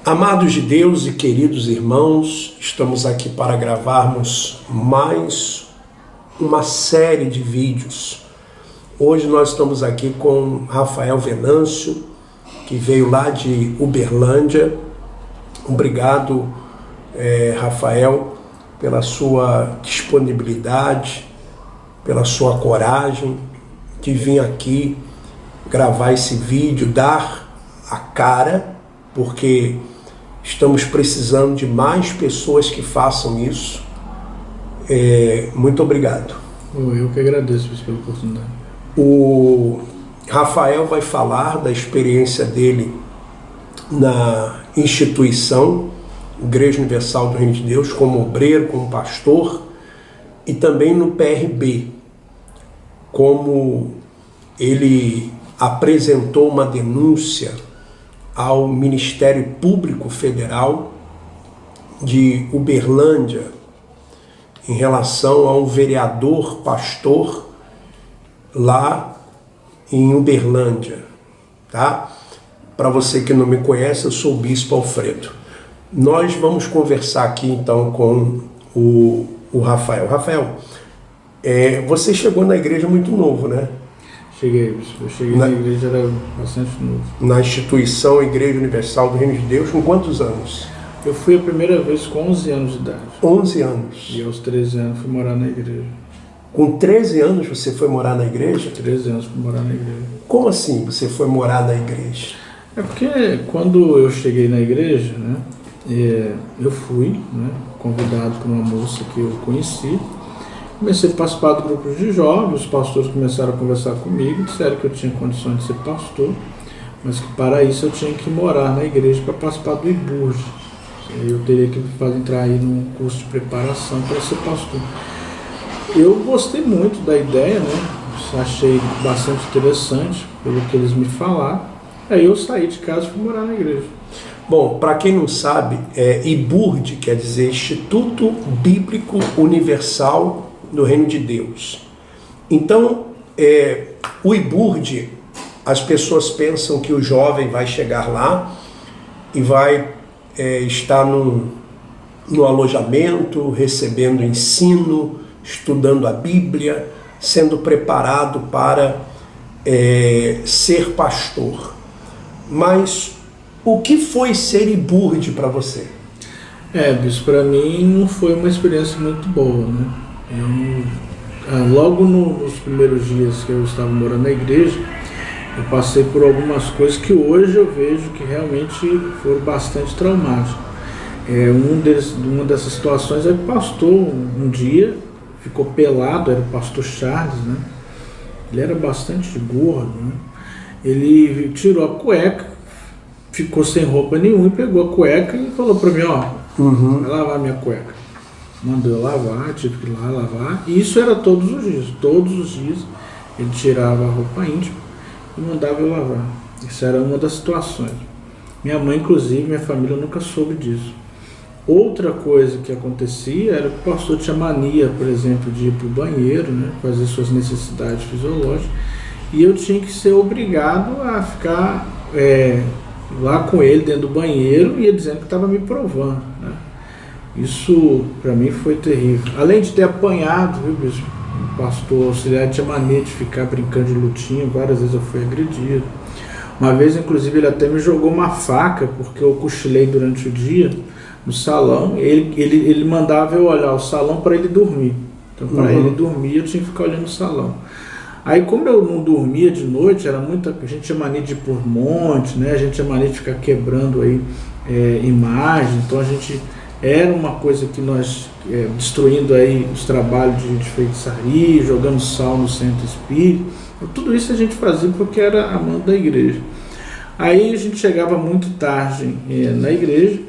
Amados de Deus e queridos irmãos, estamos aqui para gravarmos mais uma série de vídeos. Hoje nós estamos aqui com Rafael Venâncio, que veio lá de Uberlândia. Obrigado, Rafael, pela sua disponibilidade, pela sua coragem de vir aqui gravar esse vídeo, dar a cara, porque estamos precisando de mais pessoas que façam isso. Muito obrigado. Eu que agradeço pela oportunidade. O Rafael vai falar da experiência dele na instituição Igreja Universal do Reino de Deus, como obreiro, como pastor, e também no PRB, como ele apresentou uma denúncia ao Ministério Público Federal de Uberlândia em relação a um vereador pastor lá em Uberlândia, tá? Para você que não me conhece, eu sou o Bispo Alfredo. Nós vamos conversar aqui então com o Rafael. Rafael, você chegou na igreja muito novo, né? Eu cheguei na igreja, era bastante novo. Na instituição Igreja Universal do Reino de Deus, com quantos anos? Eu fui a primeira vez com 11 anos de idade. 11 anos. E aos 13 anos fui morar na igreja. Com 13 anos você foi morar na igreja? 13 anos fui morar na igreja. Como assim você foi morar na igreja? É porque quando eu cheguei na igreja, né, eu fui, né, convidado por uma moça que eu conheci. Comecei a participar do grupo de jovens, os pastores começaram a conversar comigo, disseram que eu tinha condições de ser pastor, mas que para isso eu tinha que morar na igreja para participar do IBURG. Eu teria que entrar aí num curso de preparação para ser pastor. Eu gostei muito da ideia, né? Achei bastante interessante pelo que eles me falaram. Aí eu saí de casa e fui morar na igreja. Bom, para quem não sabe, IBURG quer dizer Instituto Bíblico Universal do Reino de Deus. Então, o IBURG, as pessoas pensam que o jovem vai chegar lá e vai estar no alojamento, recebendo ensino, estudando a Bíblia, sendo preparado para ser pastor. Mas o que foi ser IBURG para você? Isso para mim não foi uma experiência muito boa, né? Logo nos primeiros dias que eu estava morando na igreja, eu passei por algumas coisas que hoje eu vejo que realmente foram bastante traumáticas. Uma dessas situações é que o pastor um dia ficou pelado, era o pastor Charles, né? Ele era bastante gordo, né? Ele tirou a cueca, ficou sem roupa nenhuma e pegou a cueca e falou para mim, vai lavar minha cueca. Mandou eu lavar, tive que ir lá lavar, e isso era todos os dias ele tirava a roupa íntima e mandava eu lavar. Isso era uma das situações. Minha mãe, inclusive, minha família nunca soube disso. Outra coisa que acontecia era que o pastor tinha mania, por exemplo, de ir para o banheiro, né, fazer suas necessidades fisiológicas, e eu tinha que ser obrigado a ficar lá com ele dentro do banheiro e ele dizendo que estava me provando, né? Isso para mim foi terrível. Além de ter apanhado, viu, bispo? O pastor auxiliar tinha mania de ficar brincando de lutinha, várias vezes eu fui agredido. Uma vez, inclusive, ele até me jogou uma faca porque eu cochilei durante o dia no salão. Ele mandava eu olhar o salão para ele dormir. Então, para ele dormir, eu tinha que ficar olhando o salão. Aí, como eu não dormia de noite, a gente tinha mania de ir por monte, né? A gente tinha mania de ficar quebrando aí imagens. Então, era uma coisa que nós, destruindo aí os trabalhos de feitiçaria, jogando sal no centro espírita, tudo isso a gente fazia porque era amando da igreja. Aí a gente chegava muito tarde na igreja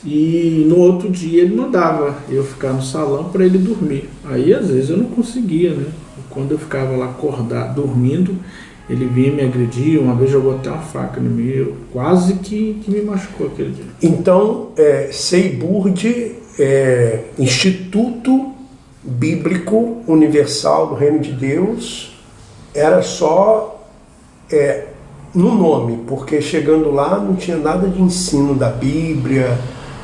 e no outro dia ele mandava eu ficar no salão para ele dormir. Aí às vezes eu não conseguia, né? Quando eu ficava lá acordado, dormindo, ele vinha me agredir, uma vez jogou até uma faca no meio, quase que me machucou aquele dia. Então, IBURG, Instituto Bíblico Universal do Reino de Deus, era só no nome, porque chegando lá não tinha nada de ensino da Bíblia,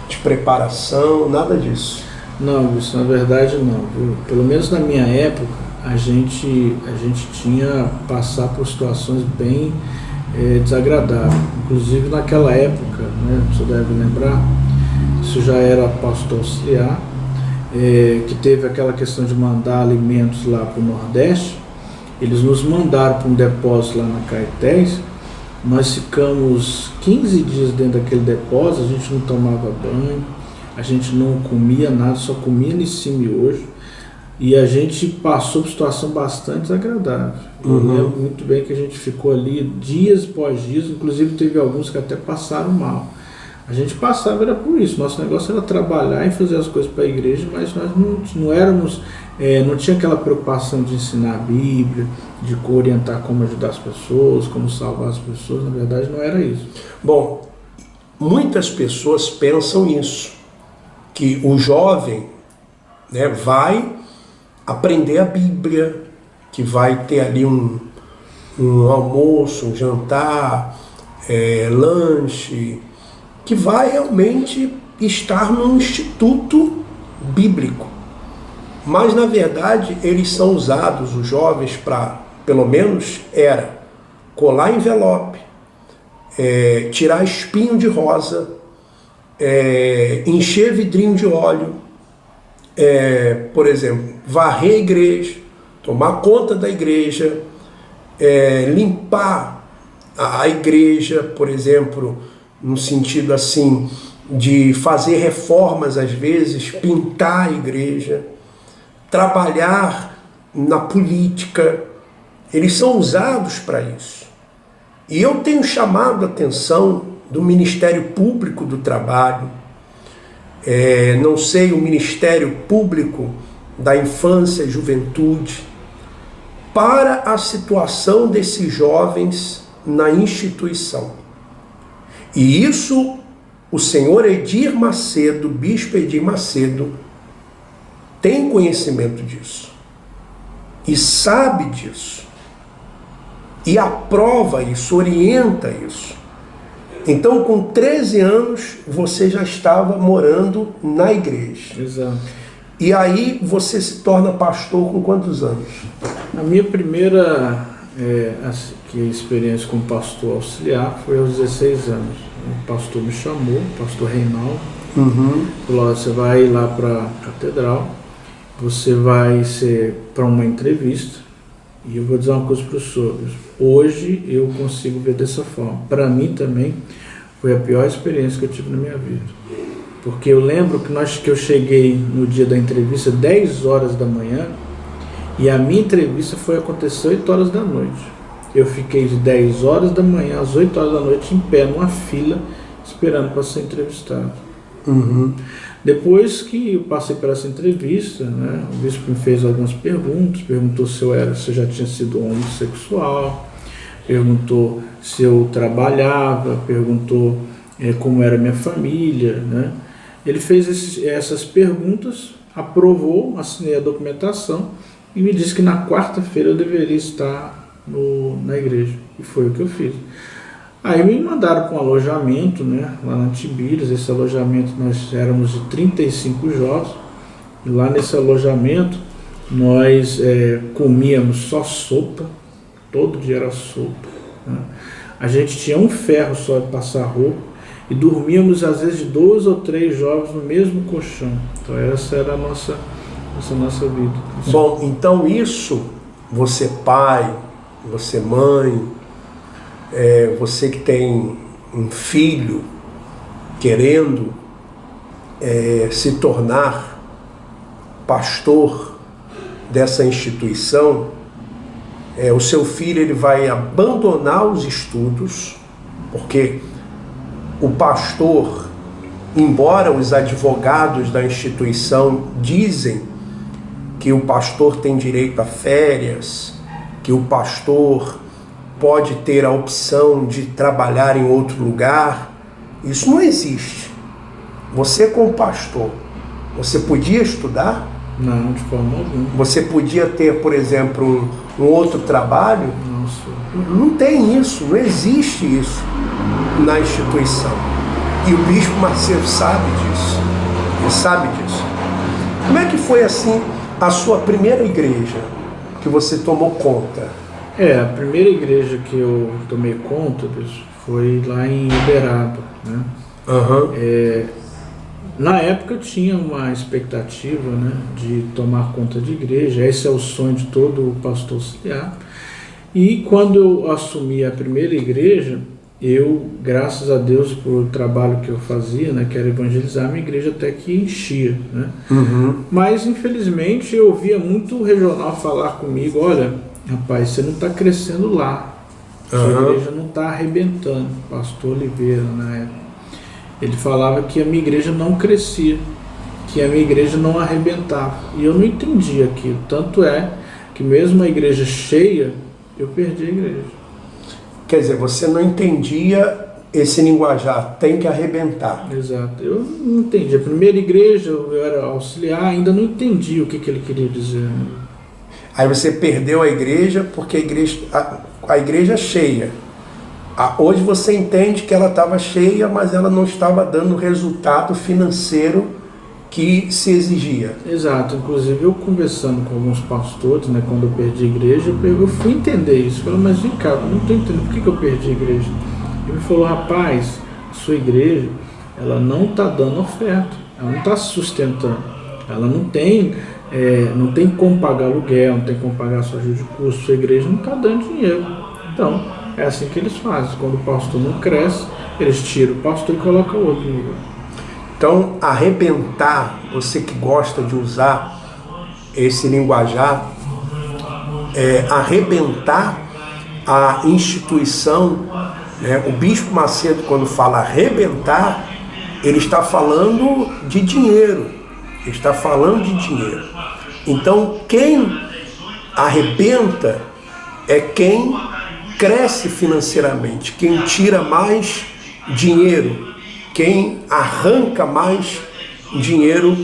de preparação, nada disso. Não, isso na verdade não, viu? Pelo menos na minha época, a gente tinha passar por situações bem desagradáveis. Inclusive naquela época, né, você deve lembrar, isso já era pastor auxiliar, que teve aquela questão de mandar alimentos lá para o Nordeste. Eles nos mandaram para um depósito lá na Caetés. Nós ficamos 15 dias dentro daquele depósito, a gente não tomava banho, a gente não comia nada, só comia nesse miojo. E a gente passou por situação bastante desagradável. Eu lembro muito bem que a gente ficou ali dias após dias, inclusive teve alguns que até passaram mal. A gente passava era por isso, nosso negócio era trabalhar e fazer as coisas para a igreja, mas nós não éramos, não tinha aquela preocupação de ensinar a Bíblia, de orientar como ajudar as pessoas, como salvar as pessoas, na verdade não era isso. Bom, muitas pessoas pensam isso, que o jovem, né, vai aprender a Bíblia, que vai ter ali um almoço, um jantar, lanche, que vai realmente estar num instituto bíblico. Mas, na verdade, eles são usados, os jovens, para, pelo menos, colar envelope, tirar espinho de rosa, encher vidrinho de óleo, por exemplo, varrer a igreja, tomar conta da igreja, limpar a igreja, por exemplo, no sentido assim de fazer reformas às vezes, pintar a igreja, trabalhar na política. Eles são usados para isso. E eu tenho chamado a atenção do Ministério Público do Trabalho, não sei, o Ministério Público da Infância e Juventude, para a situação desses jovens na instituição. E isso, o senhor Edir Macedo, bispo Edir Macedo, tem conhecimento disso. E sabe disso. E aprova isso, orienta isso. Então, com 13 anos, você já estava morando na igreja. Exato. E aí, você se torna pastor com quantos anos? A minha primeira experiência como pastor auxiliar foi aos 16 anos. O pastor me chamou, o pastor Reinaldo, falou: você vai lá para a catedral, você vai ser para uma entrevista, e eu vou dizer uma coisa para os senhores. Hoje eu consigo ver dessa forma. Para mim também foi a pior experiência que eu tive na minha vida. Porque eu lembro que eu cheguei no dia da entrevista 10 horas da manhã, e a minha entrevista foi acontecer 8 horas da noite. Eu fiquei de 10 horas da manhã às 8 horas da noite em pé, numa fila, esperando para ser entrevistado. Depois que eu passei por essa entrevista, né, o bispo me fez algumas perguntas, perguntou se eu já tinha sido homossexual, perguntou se eu trabalhava, perguntou como era a minha família, né. Ele fez essas perguntas, aprovou, assinei a documentação e me disse que na quarta-feira eu deveria estar na igreja. E foi o que eu fiz. Aí me mandaram para um alojamento, né, lá na Tibiras. Esse alojamento nós éramos de 35 jovens. E lá nesse alojamento nós comíamos só sopa. Todo dia era sopa, né. A gente tinha um ferro só de passar roupa. E dormíamos às vezes de 2 ou 3 jovens no mesmo colchão. Então essa era a nossa vida. Bom, então isso, você pai, você mãe, você que tem um filho querendo se tornar pastor dessa instituição, o seu filho ele vai abandonar os estudos, porque o pastor, embora os advogados da instituição dizem que o pastor tem direito a férias, que o pastor pode ter a opção de trabalhar em outro lugar, isso não existe. Você como pastor, você podia estudar? Não, de forma alguma. Você podia ter, por exemplo, um outro trabalho? Não, senhor. Não tem isso, não existe isso na instituição. E o Bispo Macedo sabe disso. Ele sabe disso. Como é que foi assim a sua primeira igreja que você tomou conta? A primeira igreja que eu tomei conta, Bispo, foi lá em Uberaba, né? Na época eu tinha uma expectativa, né, de tomar conta de igreja. Esse é o sonho de todo pastor auxiliar. E quando eu assumi a primeira igreja, eu, graças a Deus pelo trabalho que eu fazia, né, que era evangelizar, minha igreja até que enchia, né? Mas infelizmente eu ouvia muito regional falar comigo: olha, rapaz, você não está crescendo lá, sua igreja não está arrebentando. Pastor Oliveira, na época, ele falava que a minha igreja não crescia, que a minha igreja não arrebentava. E eu não entendi aquilo. Tanto é que mesmo a igreja cheia, eu perdi a igreja. Quer dizer, você não entendia esse linguajar, tem que arrebentar. Exato. Eu não entendi. A primeira igreja, eu era auxiliar, ainda não entendi o que ele queria dizer. Aí você perdeu a igreja porque a igreja é cheia. Hoje você entende que ela estava cheia, mas ela não estava dando o resultado financeiro que se exigia. Exato. Inclusive eu conversando com alguns pastores, né, quando eu perdi a igreja, eu fui entender isso. Falei: mas vem cá, eu não estou entendendo por que eu perdi a igreja. Ele me falou: rapaz, sua igreja, ela não está dando oferta, ela não está se sustentando, ela não tem como pagar aluguel, não tem como pagar sua ajuda de custo, sua igreja não está dando dinheiro. Então, é assim que eles fazem. Quando o pastor não cresce, eles tiram o pastor e colocam outro no lugar. Então, arrebentar, você que gosta de usar esse linguajar, arrebentar a instituição, né? O Bispo Macedo, quando fala arrebentar, ele está falando de dinheiro. Ele está falando de dinheiro. Então, quem arrebenta é quem cresce financeiramente, quem tira mais dinheiro, quem arranca mais dinheiro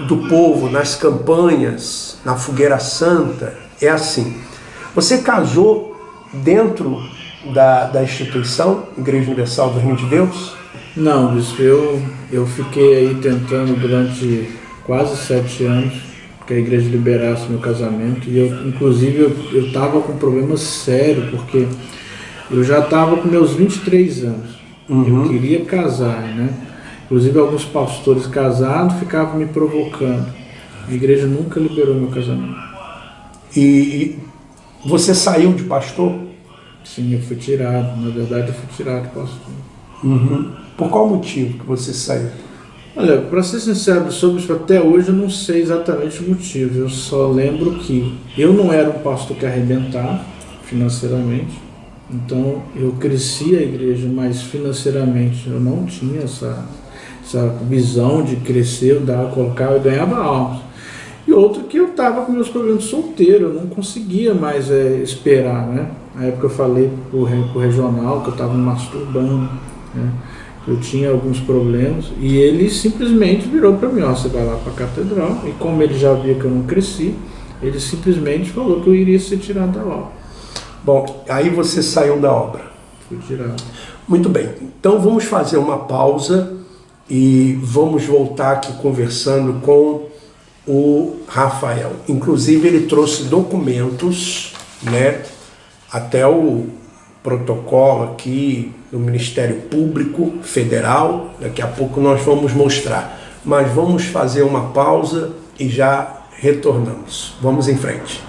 do povo nas campanhas, na fogueira santa. É assim. Você casou dentro da instituição Igreja Universal do Reino de Deus? Não, Bispo, eu fiquei aí tentando durante quase 7 anos que a igreja liberasse meu casamento, e inclusive eu estava com um problema sério, porque eu já estava com meus 23 anos, eu queria casar, né? Inclusive alguns pastores casados ficavam me provocando. A igreja nunca liberou meu casamento. E você saiu de pastor? Sim, eu fui tirado. Na verdade, eu fui tirado de pastor. Por qual motivo que você saiu? Olha, para ser sincero sobre isso, até hoje eu não sei exatamente o motivo. Eu só lembro que eu não era um pastor que arrebentava financeiramente. Então eu cresci a igreja, mas financeiramente eu não tinha essa visão de crescer, eu colocava e ganhava almas. E outro que eu estava com meus problemas de solteiro, eu não conseguia mais esperar, né? Na época eu falei pro regional que eu estava me masturbando, né? Eu tinha alguns problemas, e ele simplesmente virou para mim: você vai lá para a catedral. E como ele já via que eu não cresci, ele simplesmente falou que eu iria ser tirado da obra. Bom, aí você saiu da obra. Fui tirado. Muito bem, então vamos fazer uma pausa e vamos voltar aqui conversando com o Rafael. Inclusive ele trouxe documentos, né, até o protocolo aqui do Ministério Público Federal. Daqui a pouco nós vamos mostrar, mas vamos fazer uma pausa e já retornamos. Vamos em frente.